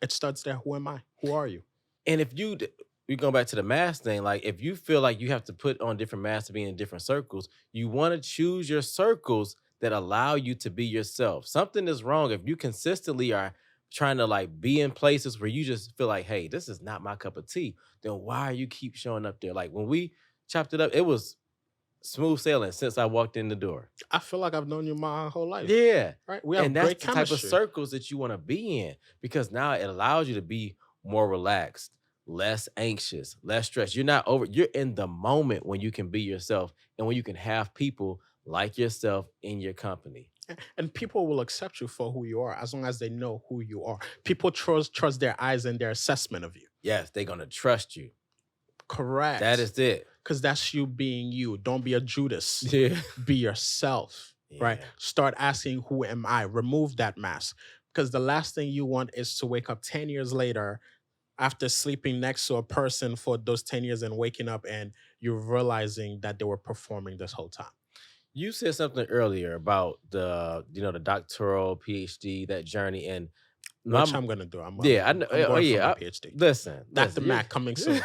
It starts there. Who am I? Who are you? And if we go back to the mask thing, like if you feel like you have to put on different masks to be in different circles, you want to choose your circles that allow you to be yourself. Something is wrong if you consistently are trying to like be in places where you just feel like, hey, this is not my cup of tea. Then why are you keep showing up there? Like when we chopped it up, it was smooth sailing since I walked in the door. I feel like I've known you my whole life. Yeah. Right? We have And that's great the chemistry. type of circles that you want to be in because now it allows you to be more relaxed, less anxious, less stressed. You're in the moment when you can be yourself and when you can have people like yourself in your company. And people will accept you for who you are as long as they know who you are. People trust their eyes and their assessment of you. Yes, they're going to trust you. Correct. That is it. Because that's you being you. Don't be a Judas. Yeah. Be yourself. Right? Yeah. Start asking, who am I? Remove that mask. Because the last thing you want is to wake up 10 years later after sleeping next to a person for those 10 years and waking up and you're realizing that they were performing this whole time. You said something earlier about the doctoral PhD, that journey, and Which I'm gonna do. I'm I know. I'm going for my PhD. Listen, Dr. Mac coming soon.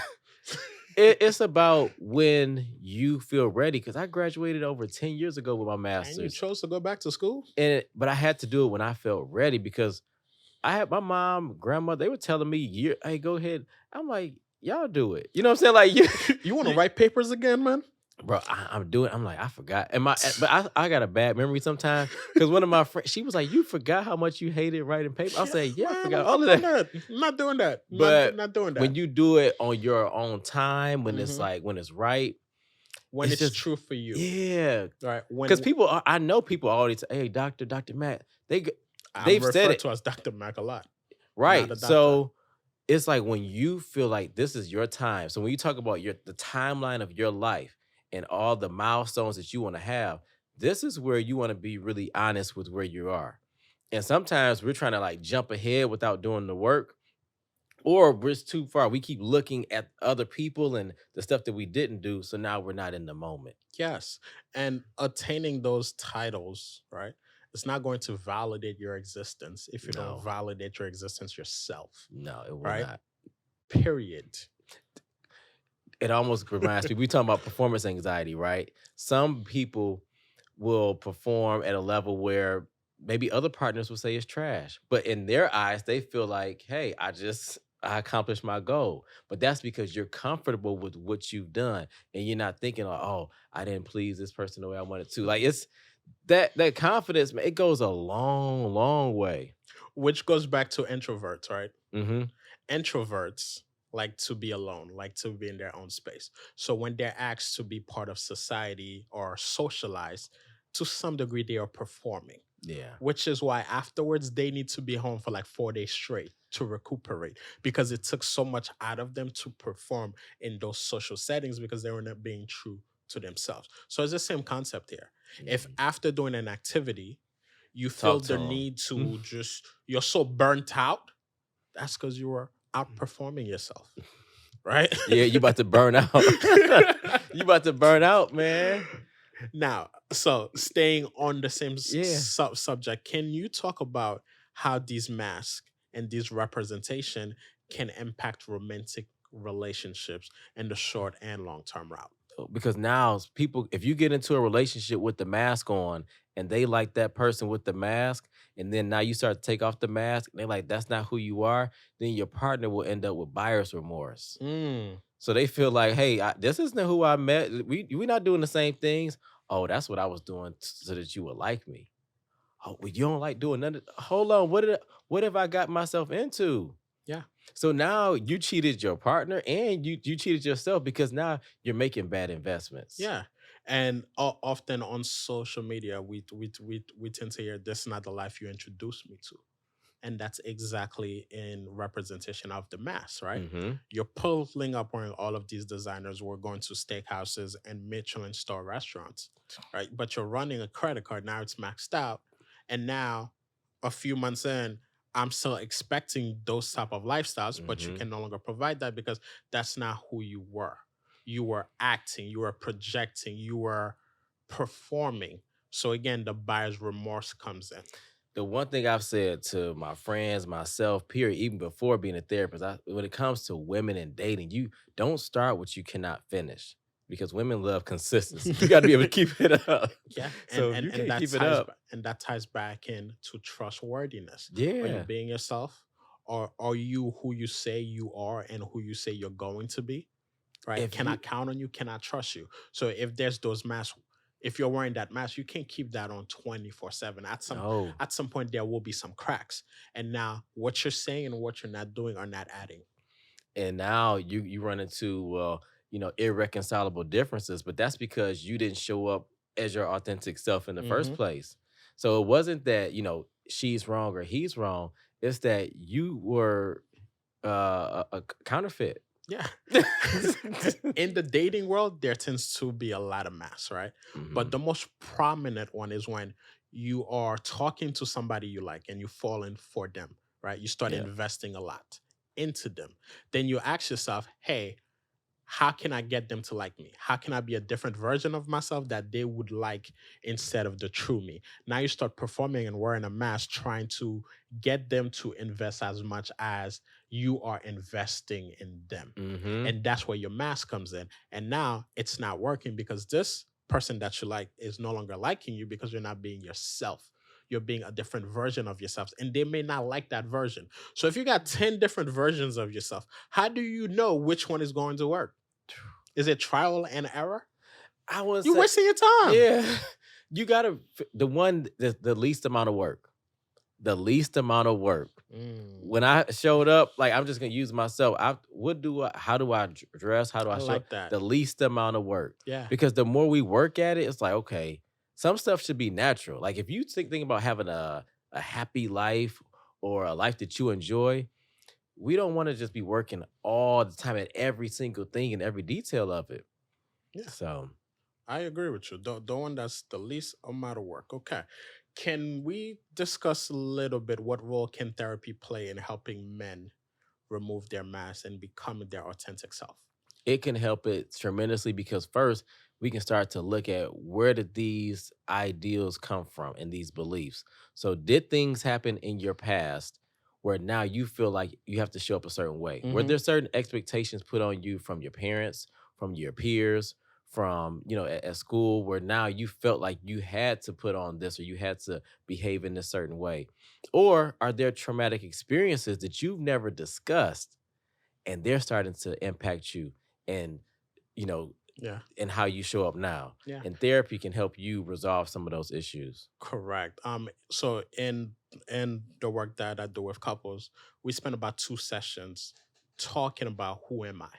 It's about when you feel ready. Because I graduated over 10 years ago with my And master's. you chose to go back to school? But I had to do it when I felt ready because I had my mom, grandmother, they were telling me, hey, go ahead. I'm like, y'all do it. You know what I'm saying? Like, You want to write papers again, man? bro, I'm doing. I'm like, I forgot. But I got a bad memory sometimes because one of my friends, she was like, "You forgot how much you hated writing paper." I say, "Yeah, I forgot all of that." I'm not doing that. But not doing that. when you do it on your own time, when it's like when it's right, when it's it's just true for you, yeah. right? Because I know people always say, "Hey, Dr. Matt," they've said it to us Dr. Mac a lot, right? Not a So it's like when you feel like this is your time. So when you talk about the timeline of your life and all the milestones that you want to have, this is where you want to be really honest with where you are. And sometimes we're trying to like jump ahead without doing the work, or we're too far. We keep looking at other people and the stuff that we didn't do. So now we're not in the moment. Yes. And attaining those titles, right? It's not going to validate your existence if you don't validate your existence yourself. No, it will not. Period. It almost reminds me, we talking about performance anxiety, right? Some people will perform at a level where maybe other partners will say it's trash, but in their eyes, they feel like, hey, I accomplished my goal. But that's because you're comfortable with what you've done and you're not thinking like, oh, I didn't please this person the way I wanted to. Like it's that confidence, man, it goes a long, long way. Which goes back to introverts, right? Mm-hmm. Introverts like to be alone, like to be in their own space. So when they're asked to be part of society or socialized, to some degree, they are performing. Yeah. Which is why afterwards they need to be home for like 4 days straight to recuperate because it took so much out of them to perform in those social settings because they were not being true to themselves. So it's the same concept here. Mm-hmm. If after doing an activity, you feel the need to you're so burnt out, that's because you were outperforming yourself. Right? Yeah, you about to burn out. You about to burn out, man. Now, so staying on the same subject, can you talk about how these masks and these representation can impact romantic relationships in the short and long-term route? Because now people, if you get into a relationship with the mask on and they like that person with the mask, and then now you start to take off the mask and they're like, that's not who you are, then your partner will end up with buyer's remorse. So they feel like, hey, this isn't who I met. We're not doing the same things. oh, that's what I was doing so that you would like me. Oh, well, you don't like doing nothing. Hold on, what have I got myself into? Yeah. So now you cheated your partner and you cheated yourself because now you're making bad investments. Yeah. And often on social media, we tend to hear, this is not the life you introduced me to. And that's exactly in representation of the mass, right? Mm-hmm. You're pulling up wearing all of these designers. We're going to steakhouses and Michelin star restaurants, right? But you're running a credit card. Now it's maxed out. And now, a few months in, I'm still expecting those type of lifestyles, but you Mm-hmm. can no longer provide that because that's not who you were. You were acting, you were projecting, you were performing. So again, the buyer's remorse comes in. The one thing I've said to my friends, myself, period, even before being a therapist, when it comes to women and dating, you don't start what you cannot finish because women love consistency. You got to be able to keep it up. Yeah, So if you can't keep it up, and that ties back into trustworthiness. Are you yeah. being yourself, or are you who you say you are and who you say you're going to be? Right? If Can I you, count on you? Can I trust you? So if there's those masks, if you're wearing that mask, you can't keep that on 24/7. no, At some point there will be some cracks. And now what you're saying and what you're not doing are not adding. and now you run into irreconcilable differences, but that's because you didn't show up as your authentic self in the first Hmm. place. So it wasn't that she's wrong or he's wrong. It's that you were a counterfeit. Yeah. In the dating world, there tends to be a lot of masks, right? But Mhm. the most prominent one is when you are talking to somebody you like and you fall in for them, right? You start Yeah. investing a lot into them. Then you ask yourself, hey, how can I get them to like me? How can I be a different version of myself that they would like instead of the true me? Now you start performing and wearing a mask, trying to get them to invest as much as you are investing in them. Mhm. And that's where your mask comes in. And now it's not working because this person that you like is no longer liking you because you're not being yourself. You're being a different version of yourself, and they may not like that version. So if you got 10 different versions of yourself, how do you know which one is going to work? Is it trial and error? I would You're say, wasting your time. yeah, you gotta the least amount of work. The least amount of work. Mm, When I showed up, like I'm just gonna use myself. How do I dress? How do I I show up? like that. The least amount of work. Yeah. Because the more we work at it, it's like, okay, some stuff should be natural. Like if you think about having a happy life or a life that you enjoy, we don't want to just be working all the time at every single thing and every detail of it. Yeah. So I agree with you. The one that's the least amount of work. Okay. Can we discuss a little bit what role can therapy play in helping men remove their mask and become their authentic self? it can help it tremendously because first we can start to look at where did these ideals come from and these beliefs. So did things happen in your past where now you feel like you have to show up a certain way? Were Mm-hmm. there certain expectations put on you from your parents, from your peers, from at school where now you felt like you had to put on this or you had to behave in this certain way? Or are there traumatic experiences that you've never discussed and they're starting to impact you and you know Yeah. and how you show up now? Yeah. And therapy can help you resolve some of those issues. Correct. So in the work that I do with couples, we spend about 2 sessions talking about who am I,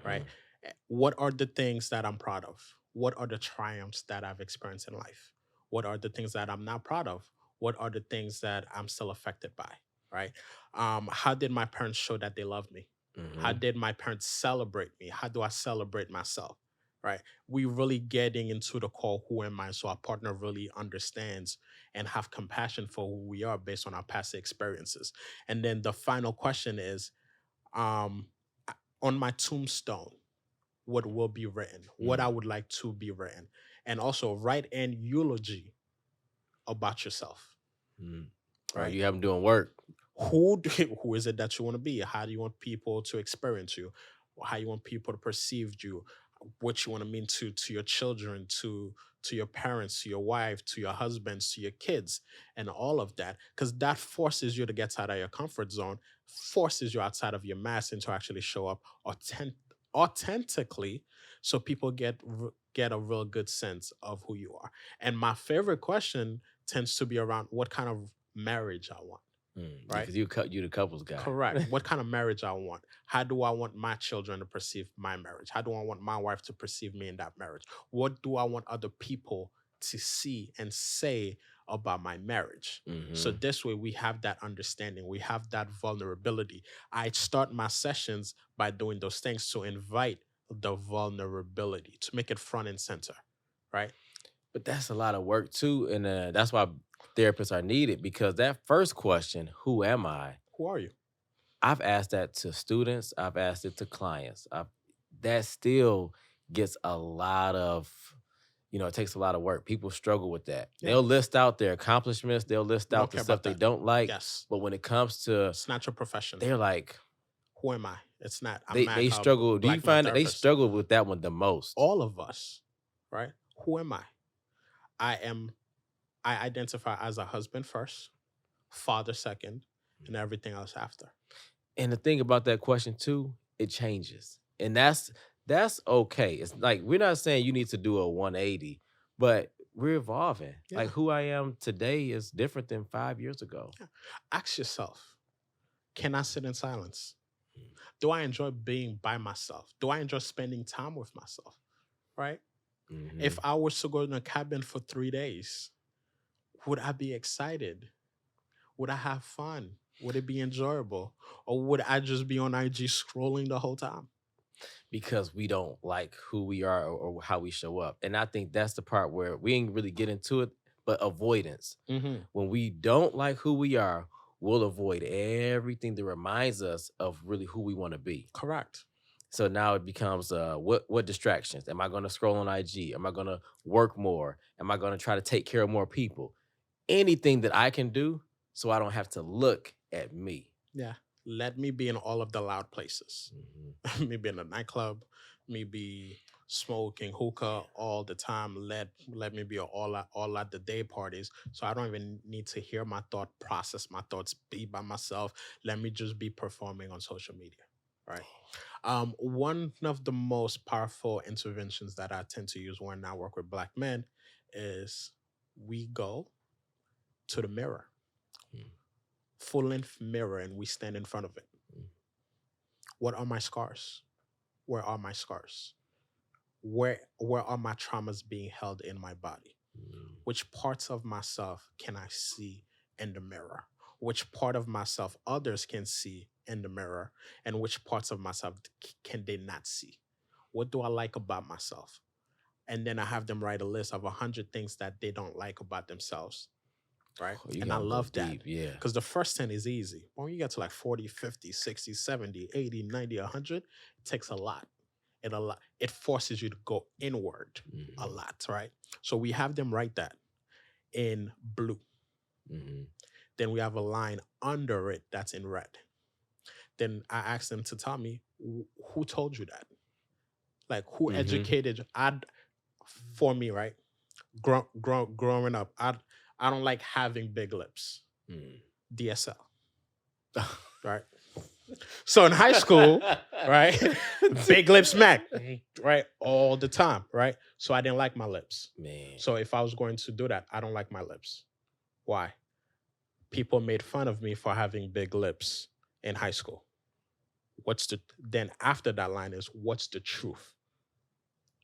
right? Mhm. What are the things that I'm proud of? What are the triumphs that I've experienced in life? What are the things that I'm not proud of? What are the things that I'm still affected by, right? How did my parents show that they love me? How Mhm. did my parents celebrate me? How do I celebrate myself? Right? We really getting into the core who am I, so our partner really understands and have compassion for who we are based on our past experiences. And then the final question is, um, on my tombstone, what will be written, what I Mm. would like to be written, and also write an eulogy about yourself, Mm. Are right? you have them doing work? Who is it that you want to be? How do you want people to experience you? How you want people to perceive you? What you want to mean to your children, to your parents, to your wife, to your husbands, to your kids, and all of that, because that forces you to get out of your comfort zone, forces you outside of your mask, and to actually show up authentically, so people get a real good sense of who you are. And my favorite question tends to be around what kind of marriage I want, right? Because you the couples guy. Correct. What kind of marriage I want? How do I want my children to perceive my marriage? How do I want my wife to perceive me in that marriage? What do I want other people to see and say about my marriage? So this way we have that understanding, we have that vulnerability. I start my sessions by doing those things to invite the vulnerability, to make it front and center, right? But that's a lot of work too, and that's why therapists are needed, because that first question, who am I? Who are you? I've asked that to students. I've asked it to clients. That still gets a lot of, it takes a lot of work. People struggle with that. Yeah. They'll list out their accomplishments. They'll list out the care stuff about they that. don't like. Yes. But when it comes to, It's not your profession. they're like, who am I? It's not. they struggle. Do you find that they struggle with that one the most? All of us, right? Who am I? I identify as a husband first, father second, and everything else after. And the thing about that question too, it changes. And that's okay. It's like, we're not saying you need to do a 180, but we're evolving. Yeah. Like, who I am today is different than 5 years ago. Yeah. Ask yourself, can I sit in silence? Do I enjoy being by myself? Do I enjoy spending time with myself? Right? If I was to go in a cabin for 3 days, would I be excited? Would I have fun? Would it be enjoyable? Or would I just be on IG scrolling the whole time? Because we don't like who we are or how we show up. And I think that's the part where we ain't really get into it, but avoidance. When we don't like who we are, we'll avoid everything that reminds us of really who we want to be. Correct. So now it becomes what distractions? Am I going to scroll on IG? Am I going to work more? Am I going to try to take care of more people? Anything that I can do so I don't have to look at me. Yeah. Let me be in all of the loud places. Me be in a nightclub, me be smoking hookah all the time. Let me be all at the day parties. So I don't even need to hear my thought process, my thoughts, be by myself. Let me just be performing on social media. Right. One of the most powerful interventions that I tend to use when I work with Black men is we go to the mirror, full length mirror, and we stand in front of it. What are my scars? Where are my scars? Where are my traumas being held in my body? Which parts of myself can I see in the mirror? Which part of myself others can see in the mirror, and which parts of myself can they not see? What do I like about myself? And then I have them write a list of 100 things that they don't like about themselves, right? And I love that. Yeah. Because the first 10 is easy. But when you get to like 40, 50, 60, 70, 80, 90, 100, it takes a lot. It forces you to go inward a lot, right? So we have them write that in blue. Then we have a line under it that's in red. Then I asked them to tell me, who told you that? Like, who educated you? For me, right? Growing up, I don't like having big lips. DSL. Right? So in high school, right? Big lips Mac, right? All the time, right? So I didn't like my lips. Man. So if I was going to do that, I don't like my lips. Why? People made fun of me for having big lips in high school. Then after that line is, what's the truth?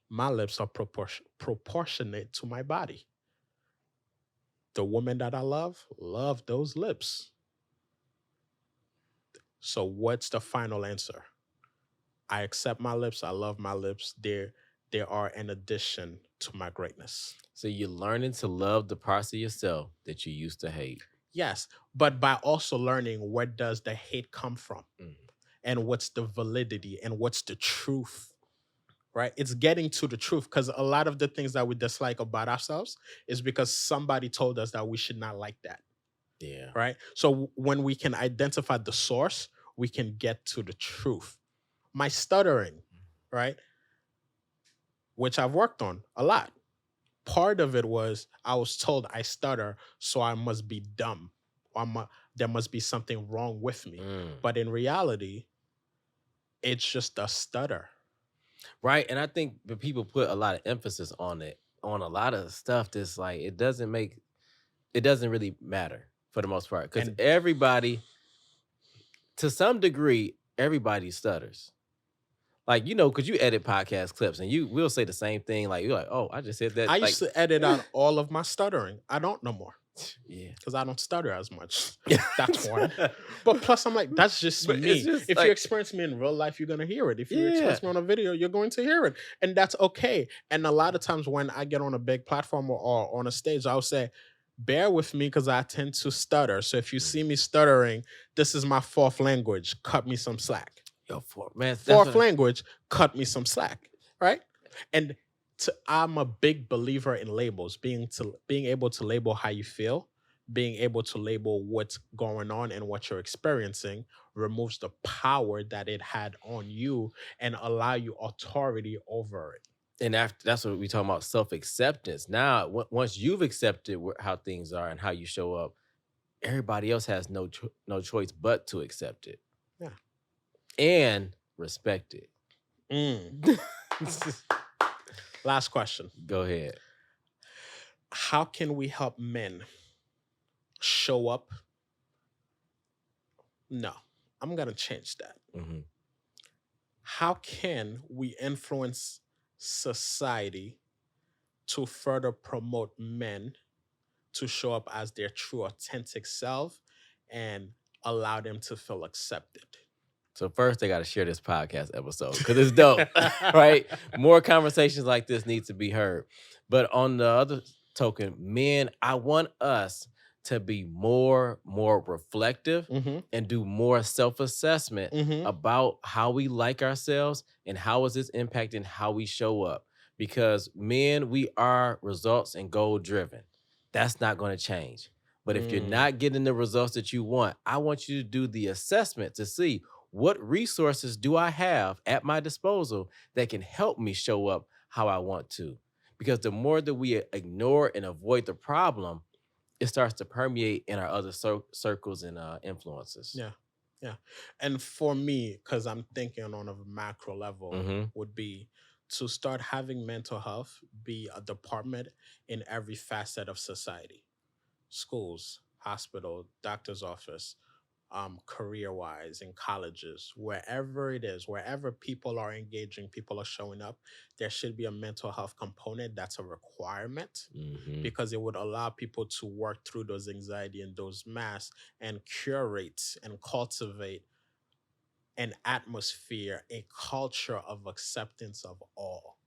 My lips are proportionate to my body. The woman that I love those lips. So what's the final answer? I accept my lips. I love my lips. They are an addition to my greatness. So you're learning to love the parts of yourself that you used to hate. Yes, but by also learning, where does the hate come from? And what's the validity and what's the truth, right? It's getting to the truth, because a lot of the things that we dislike about ourselves is because somebody told us that we should not like that. Yeah. Right? So when we can identify the source, we can get to the truth. My stuttering, right? Which I've worked on a lot. Part of it was I was told I stutter, so I must be dumb. Or there must be something wrong with me. But in reality, it's just a stutter. Right. And I think that people put a lot of emphasis on it, on a lot of stuff that's like, it doesn't really matter for the most part. Because And everybody, to some degree, everybody stutters. Like, because you edit podcast clips and you will say the same thing. Like, you're like, oh, I just said that. I Like, used to edit out all of my stuttering. I don't no more yeah. because I don't stutter as much. That's one. But plus, I'm like, that's just But me. it's just If like- you experience me in real life, you're gonna hear it. If you Yeah. experience me on a video, you're going to hear it, and that's okay. And a lot of times when I get on a big platform or on a stage, I'll say, bear with me because I tend to stutter. So if you see me stuttering, this is my fourth language. Cut me some slack. Yo, man, Fourth language, cut me some slack, right? And I'm a big believer in labels, being able to label how you feel, being able to label what's going on and what you're experiencing removes the power that it had on you and allow you authority over it. And after that's what we talking about, self-acceptance. Now, once you've accepted how things are and how you show up, everybody else has no choice but to accept it. Yeah. And respect it. Last question. Go ahead. How can we help men show up? No, I'm going to change that. Mhm. How can we influence society to further promote men to show up as their true, authentic self and allow them to feel accepted? So first, they got to share this podcast episode because it's dope, right? More conversations like this need to be heard. But on the other token, men, I want us to be more reflective and do more self-assessment about how we like ourselves and how is this impacting how we show up. Because men, we are results and goal driven. That's not going to change. But if you're not getting the results that you want, I want you to do the assessment to see what resources do I have at my disposal that can help me show up how I want to. Because the more that we ignore and avoid the problem, it starts to permeate in our other circles and influences. Yeah. And for me, because I'm thinking on a macro level, would be to start having mental health be a department in every facet of society. Schools, hospital, doctor's office, career-wise, in colleges, wherever it is, wherever people are engaging, people are showing up, there should be a mental health component that's a requirement because it would allow people to work through those anxiety and those masks and curate and cultivate an atmosphere, a culture of acceptance of all.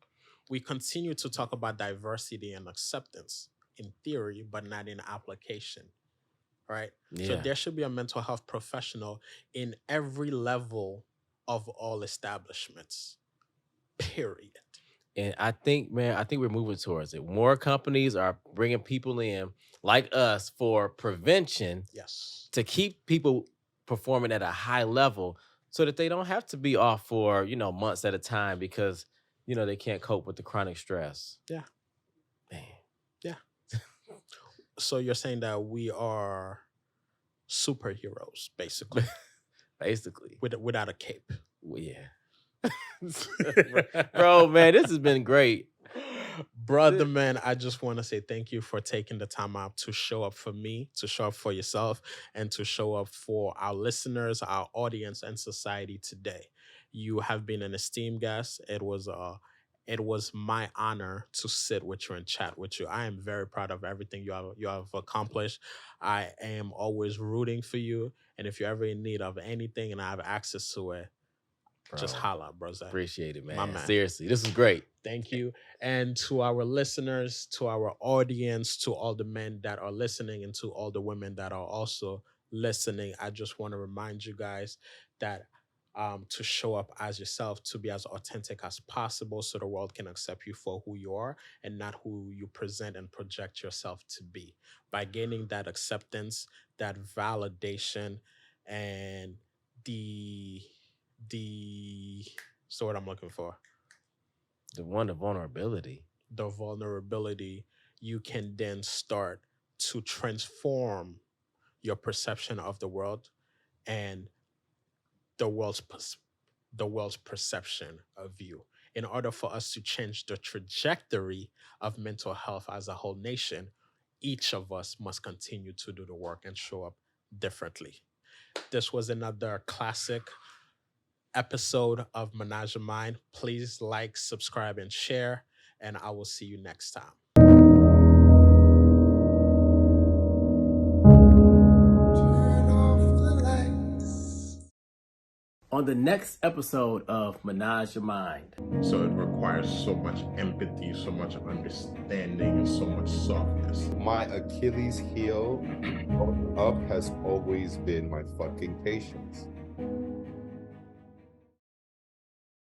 We continue to talk about diversity and acceptance in theory, but not in application. Right? Yeah. So there should be a mental health professional in every level of all establishments. Period. And I think we're moving towards it. More companies are bringing people in like us for prevention. Yes. To keep people performing at a high level so that they don't have to be off for, months at a time because, they can't cope with the chronic stress. Yeah. Man. Yeah. So you're saying that we are superheroes, basically. Basically. Without a cape. Well, yeah. Bro, man, this has been great. Brother, man, I just want to say thank you for taking the time out to show up for me, to show up for yourself, and to show up for our listeners, our audience, and society today. You have been an esteemed guest. It was my honor to sit with you and chat with you. I am very proud of everything you have accomplished. I am always rooting for you. And if you're ever in need of anything and I have access to it, just holla, bro. Appreciate it, man. My man. Seriously, this is great. Thank you. And to our listeners, to our audience, to all the men that are listening, and to all the women that are also listening, I just want to remind you guys that to show up as yourself, to be as authentic as possible so the world can accept you for who you are and not who you present and project yourself to be. By gaining that acceptance, that validation, and the so what I'm looking for. The vulnerability. The vulnerability, you can then start to transform your perception of the world and the world's perception of you. in order for us to change the trajectory of mental health as a whole nation, each of us must continue to do the work and show up differently. This was another classic episode of Ménage À Mind. Please like, subscribe, and share, and I will see you next time. On the next episode of Ménage À Mind. So it requires so much empathy, so much understanding, and so much softness. My Achilles heel up has always been my fucking patience.